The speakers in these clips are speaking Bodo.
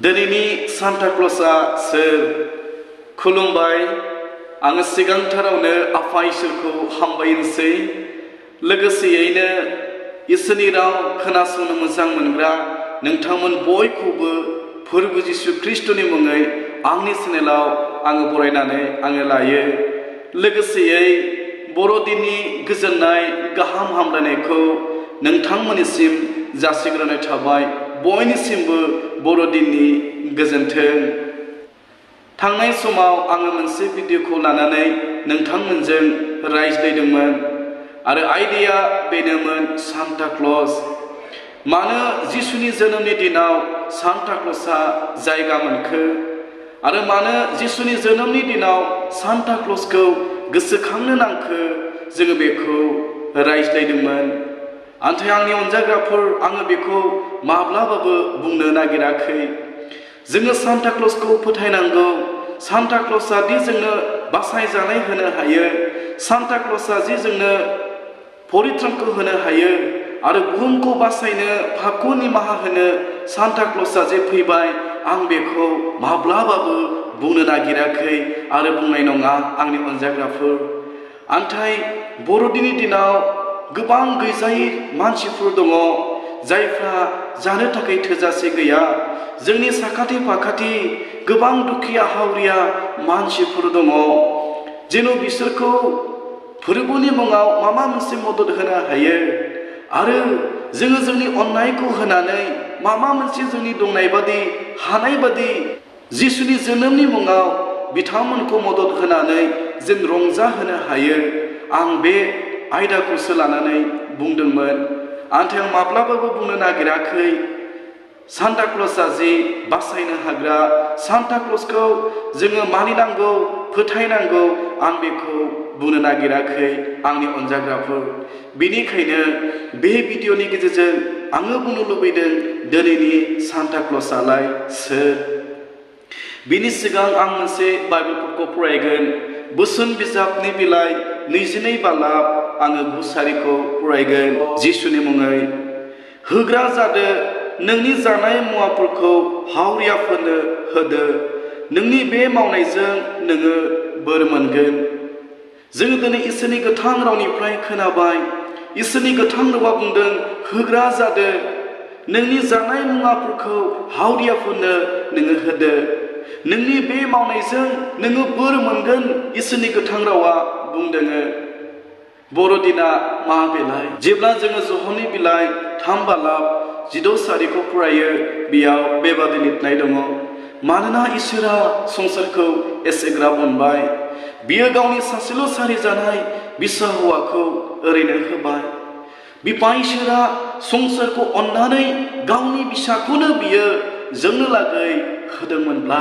दिनैनि सान्ता क्लजआ सोर खुलुमबाय। आङो सिगांथारावनो आफा इसोरखौ हामबायनोसै। लोगोसेयैनो इसोरनि राव खोनासंनो मोजां मोनग्रा नोंथांमोन बयखौबो फोरबो जिसु ख्रीष्टनि मुङै आंनि चेनेलाव आङो बरायनानै लायो। लोगोसेयै बर'दिननि गोजोननाय गाहाम हामलायनायखौ नोंथांमोननिसिम जासिग्रोनाय थाबाय। बयनिसिमबो बर'दिननि गोजोन्थों। थांनाय समाव आङो मोनसे भिडिअखौ लानानै नोंथांमोनजों रायज्लायदोंमोन आरो आयदाया बेनोमोन सान्ता क्लज। मानो जिसुनि जोनोमनि दिनाव सान्ता क्लजआ जायगा मोनखो आरो मानो जिसुनि जोनोमनि दिनाव सान्ता क्लजखौ गोसोखांनो नांखो, जोङो बेखौ रायज्लायदोंमोन। नाथाय आंनि अनजाग्राफोर, आङो बेखौ माब्लाबाबो बुंनो नागिराखै। जोङो सान्ता क्लजखौ फोथायनांगौ। सान्ता क्लजआ दि जोंनो बासायजानाय होनो हायो, सान्ता क्लजआ जि जोंनो परित्रानखौ होनो हायो आरो बुहुमखौ बासायनो, पापखौ निमाहा होनो सान्ता क्लजआ जे फैबाय, आं बेखौ माब्लाबाबो बुंनो नागिराखै आरो बुंनाय नङा आंनि अनजाग्राफोर। नाथाय बर'दिननि दिनाव गोबां गैजायै मानसिफोर दङ जायफ्रा जानो थाखाय थोजासे गैया। जोंनि साखाथि फाखाथि गोबां दुखिया हावरिया मानसिफोर दङ। जेन' बिसोरखौ फोरबोनि मुङाव माबा मोनसे मदद होनो हायो आरो जोङो जोंनि अननायखौ होनानै माबा मोनसे जोंनि दंनाय बादि हानाय बादि जिसुनि जोनोमनि मुङाव बिथांमोनखौ मदद होनानै जों रंजाहोनो हायो। आं बे आयदाखौसो लानानै बुंदोंमोन। नाथाय आं माब्लाबाबो बुंनो नागिराखै सान्ता क्लजआ जि बासायनो हाग्रा, सान्ता क्लजखौ जोङो मानिनांगौ, फोथायनांगौ, आं बेखौ बुंनो नागिराखै आंनि अनजाग्राफोर। बेनिखायनो बे भिडिअनि गेजेरजों आङो बुंनो लुबैदों, दिनैनि सान्ता क्लजआलाय सोर? बिनि सिगां आं मोनसे बाइबेलफोरखौ फरायगोन। बोसोन बिजाबनि बिलाइ 22 बालाब आङो 9 सारिखौ फरायगोन। जिसुनि मुङै होग्रा जादो, नोंनि जानाय मुवाफोरखौ हावरियाफोरनो होदो, नोंनि बे मावनायजों नोङो बोर मोनगोन। जोङो दिनै इसोरनि गोथां रावनिफ्राय खोनाबाय। इसोरनि गोथां रावा बुंदों, होग्रा जादो, नोंनि जानाय मुवाफोरखौ हावरियाफोरनो नोङो होदो, नोंनि बे मावनायजों नोङो बोर मोनगोन। इसोरनि गोथां रावा बुंदों। बर'दिना मा बेलाय? जेब्ला जोङो जहननि बिलाइ 3 बालाब 16 सारिखौ फरायो, बेयाव बेबादि लिरनाय दङ, मानोना इसोरा संसारखौ एसेग्राब अनबाय, बियो गावनि सासेल' सारि जानाय बिसा हौवाखौ ओरैनो होबाय। बिफा इसोरा संसारखौ अननानै गावनि बिसाखौनो बियो जोंनो लागै होदोंमोनब्ला,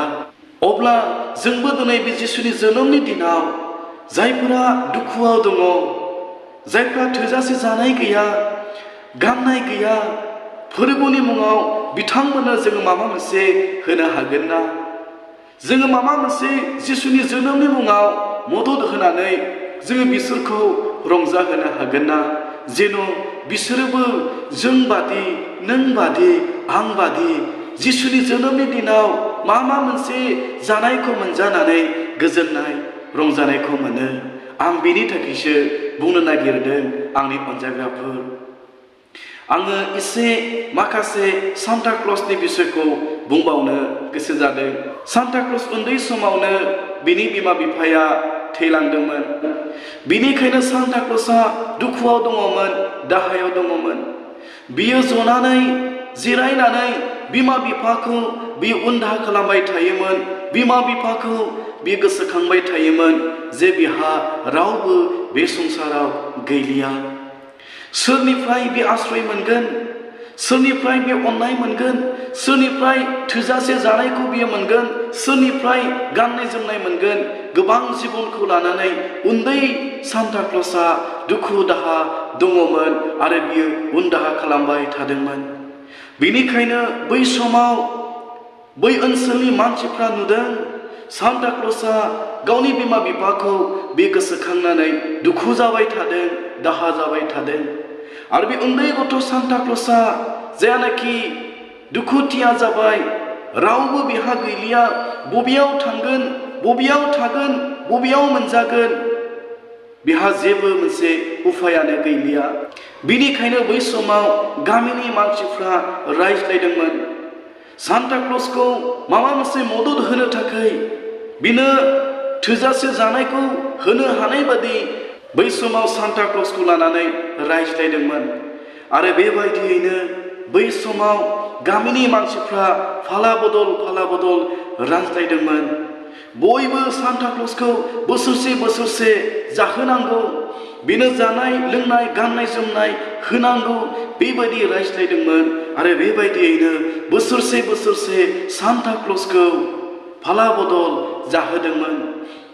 अब्ला जोंबो दिनै बे जिसुनि जोनोमनि दिनाव जायफोरा दुखुआव दङ, जायफ्रा थोजासे जानाय गैया, गाननाय गैया, फोरबोनि मुङाव बिथांमोननो जोङो माबा मोनसे होनो हागोन ना? जोङो माबा मोनसे जिसुनि जोनोमनि मुङाव मदद होनानै जोङो बिसोरखौ रंजाहोनो हागोन ना? जेन' बिसोरोबो जों बादि, नों बादि, आं बादि जिसुनि जोनोमनि दिनाव माबा मोनसे जानायखौ मोनजानानै गोजोननाय रंजानायखौ मोनो। आं बेनि थाखायसो बुंनो नागिरदों आंनि अनजाग्राफोर। आङो एसे माखासे सान्ता क्लजनि बिसयखौ बुंबावनो गोसो जादों। सान्ता क्लज उन्दै समावनो बिनि बिमा बिफाया थैलांदोंमोन। बिनिखायनो सान्ता क्लजआ दुखुआव दङमोन, दाहायाव दङमोन। बियो जनानै जिरायनानै बिमा बिफाखौ बियो उनदाहा खालामबाय थायोमोन। बिमा बिफाखौ बियो गोसोखांबाय थायोमोन जे बिहा रावबो बे संसाराव गैलिया। सोरनिफ्राय बे आश्रय मोनगोन? सोरनिफ्राय बे अननाय मोनगोन? सोरनिफ्राय थोजासे जानायखौ बियो मोनगोन? सोरनिफ्राय गाननाय जोमनाय मोनगोन? गोबां जिबनखौ लानानै उन्दै सान्ता क्लजआ दुखु दाहा दङमोन आरो बियो उनदाहा खालामबाय थादोंमोन। बेनिखायनो बै समाव बै ओनसोलनि मानसिफ्रा नुदों सान्ता क्लजआ गावनि बिमा बिफाखौ बे गोसोखांनानै दुखु जाबाय थादों, दाहा जाबाय थादों। आरो बे उन्दै गथ' सान्ता क्लजआ जायानाखि दुखुथिया जाबाय, रावबो बिहा गैलिया बबेयाव थांगोन बबेयाव थागोन बबेयाव मोनजागोन बिहा जेबो मोनसे उफायानो गैलिया बिनिखायनो बै समाव गामिनि मानसिफ्रा रायज्लायदोंमोन सान्ता क्लजखौ माबा मोनसे मदद होनो थाखाय बिनो थोजासे जानायखौ होनो हानाय बादि बै समाव सान्ता क्लजखौ लानानै रायज्लायदोंमोन आरो बेबायदियैनो बै समाव गामिनि मानसिफ्रा फाला बदल रायज्लायदोंमोन बयबो सान्ता क्लजखौ बोसोरसे जाहोनांगौ बिनो जानाय लोंनाय गाननाय जोमनाय होनांगौ बेबायदि रायज्लायदोंमोन आरो बेबायदियैनो बोसोरसे सान्ता क्लजखौ फाला बदल जाहोदोंमोन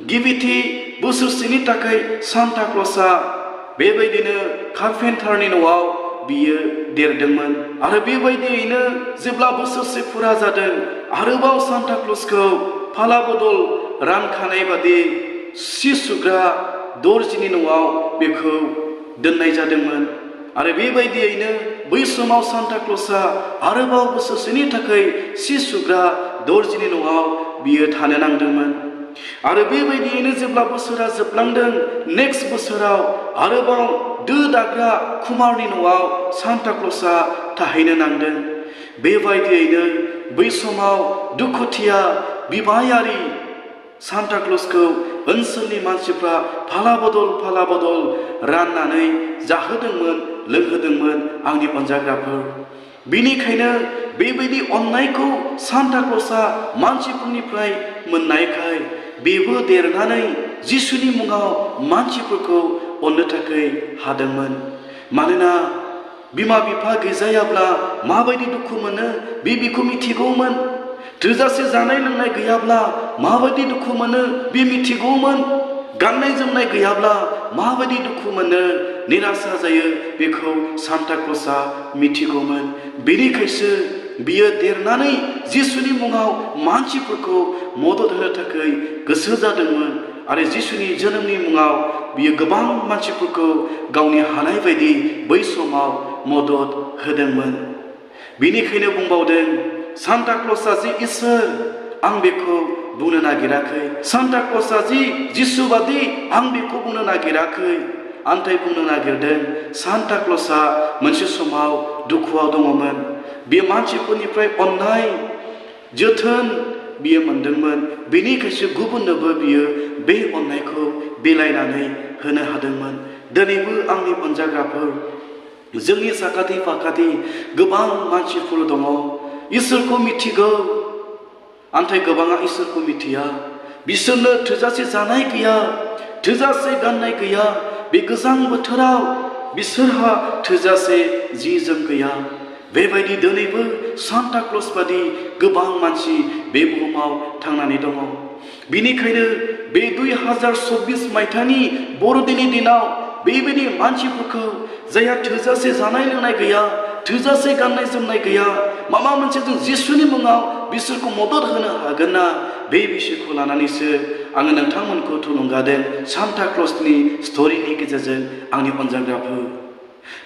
गिबिथि बोसोरसेनि थाखाय सान्ता क्लजआ बेबायदिनो कारपेन्टारनि न'आव बियो देरदोंमोन आरो बेबायदियैनो जेब्ला बोसोरसे फुरा जादों आरोबाव सान्ता क्लजखौ फाला बदल रानखानाय बादि सि सुग्रा दर्जिनि न'आव बेखौ दोननाय जादोंमोन आरो बेबायदियैनो बै समाव सान्ता क्लजआ आरोबाव बोसोरसेनि थाखाय सि सुग्रा दर्जिनि न'आव बियो थानो नांदोंमोन आरो बेबायदियैनो जेब्ला बोसोरा जोबलांदों नेक्स्ट बोसोराव आरोबाव दो दाग्रा कुमारनि न'आव सान्ता क्लजआ थाहैनो नांदों बेबायदियैनो बै समाव दुखुथिया बिबायारि सान्ता क्लजखौ ओनसोलनि मानसिफ्रा फाला बदल राननानै जाहोदोंमोन लोंहोदोंमोन आंनि अनजाग्राफोर बिनिखायनो बेबायदि अननायखौ सान्ता क्लजआ मानसिफोरनिफ्राय मोननायखाय बेबो देरनानै जिसुनि मुङाव मानसिफोरखौ अननो थाखाय हादोंमोन मानोना बिमा बिफा गैजायाब्ला माबायदि दुखु मोनो बिखौ मिथिगौमोन थोजासे जानाय लोंनाय गैयाब्ला माबायदि दुखु मोनो बे मिथिगौमोन गाननाय जोमनाय गैयाब्ला माबायदि दुखु मोनो निराशा जायो बेखौ सान्ता क्लजआ मिथिगौमोन बेनिखायसो बियो देरनानै जिसुनि मुङाव मानसिफोरखौ मदद होनो थाखाय गोसो जादोंमोन आरो जिसुनि जोनोमनि मुङाव बियो गोबां मानसिफोरखौ गावनि हानाय बायदि बै समाव मदद होदोंमोन बेनिखायनो बुंबावदों सान्ता क्लजआ जि इसोर आं बेखौ बुंनो नागिराखै सान्ता क्लजआ जि जिसु बादि आं बेखौ बुंनो नागिराखै आन्थाय बुंनो नागिरदों सान्ता क्लजआ मोनसे समाव दुखुआव दङमोन बे मानसिफोरनिफ्राय अननाय जोथोन बियो मोनदोंमोन बेनिखायसो गुबुननोबो बियो बे अननायखौ बिलाइनानै होनो हादोंमोन दिनैबो आंनि अनजाग्राफोर जोंनि साखाथि फाखाथि गोबां मानसिफोर दङ इसोरखौ मिथिगौ आन्थाय गोबाङा इसोरखौ मिथिया बिसोरनो थोजासे जानाय गैया थोजासे गाननाय गैया बे गोजां बोथोराव बिसोरहा थोजासे जि जोम गैया बेबायदि दिनैबो सान्ता क्लज बादि गोबां मानसि बे बुहुमाव थांनानै दङ बिनिखायनो बे 2024 मायथाइनि बर'दिननि दिनाव बेबायदि मानसिफोरखौ जायहा थोजासे जानाय लोंनाय गैया थोजासे गाननाय जोमनाय गैया माबा मोनसे जों जिसुनि मुङाव बिसोरखौ मदद होनो हागोन ना बे बिषयखौ लानानैसो आङो नोंथांमोनखौ थुलुंगादों सान्ता क्लजनि स्ट'रिनि गेजेरजों आंनि अनजाग्राफोर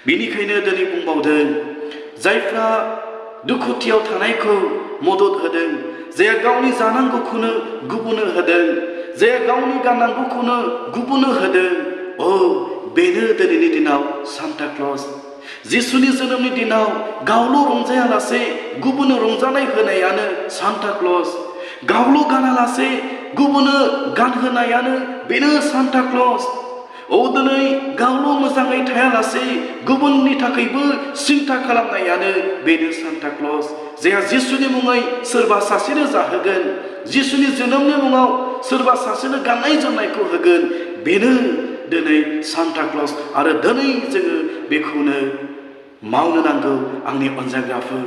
बिनिखायनो दिनै बुंबावदों जायफ्रा दुखुथियाव थानायखौ मदद होदों जायहा गावनि जानांगौखौनो गुबुननो होदों जायहा गावनि गाननांगौखौनो गुबुननो होदों बेनो दिनैनि दिनाव सान्ता क्लज जिसुनि जोनोमनि दिनाव गावल' रंजायालासे गुबुननो रंजानाय होनायानो सान्ता क्लज गावल' गानालासे गुबुननो गानहोनायानो बेनो सान्ता क्लज दिनै गावल' मोजाङै थायालासे गुबुननि थाखायबो सिन्था खालामनायानो बेनो सान्ता क्लज जायहा जिसुनि मुङै सोरबा सासेनो जाहोगोन जिसुनि जोनोमनि मुङाव सोरबा सासेनो गाननाय जोमनायखौ होगोन बेनो दिनै सान्ता क्लज आरो दिनै जोङो बेखौनो मावनो नांगौ आंनि अनजाग्राफोर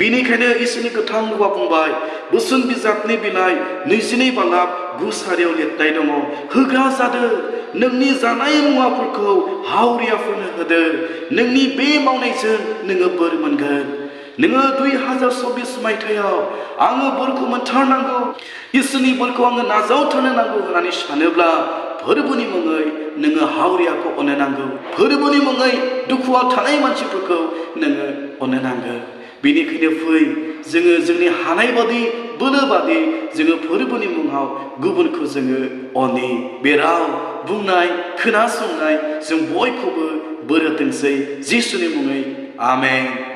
बेनिखायनो इसोरनि गोथां रावा बुंबाय बोसोन बिजाबनि बिलाइ 22 बालाब 9 सारियाव लिरनाय दङ होग्रा जादों नोंनि जानाय मुवाफोरखौ हावरियाफोरनो होदो नोंनि बे मावनायजों नोङो बोर मोनगोन नोङो 2024 मायथाइयाव आङो बोरखौ मोनथारनांगौ इसोरनि बोरखौ आङो नाजावथारनो नांगौ होननानै सानोब्ला फोरबोनि मुङै नोङो हावरियाखौ अननो नांगौ फोरबोनि मुङै दुखुआव थानाय मानसिफोरखौ नोङो अननो नांगौ बेनिखायनो फै जोङो जोंनि हानाय बादि बोलो बादि जोङो फोरबोनि मुङाव गुबुनखौ जोङो अनि बे राव बुंनाय खोनासंनाय जों बयखौबो बोर होथोंसै जिसुनि मुङै आमेन।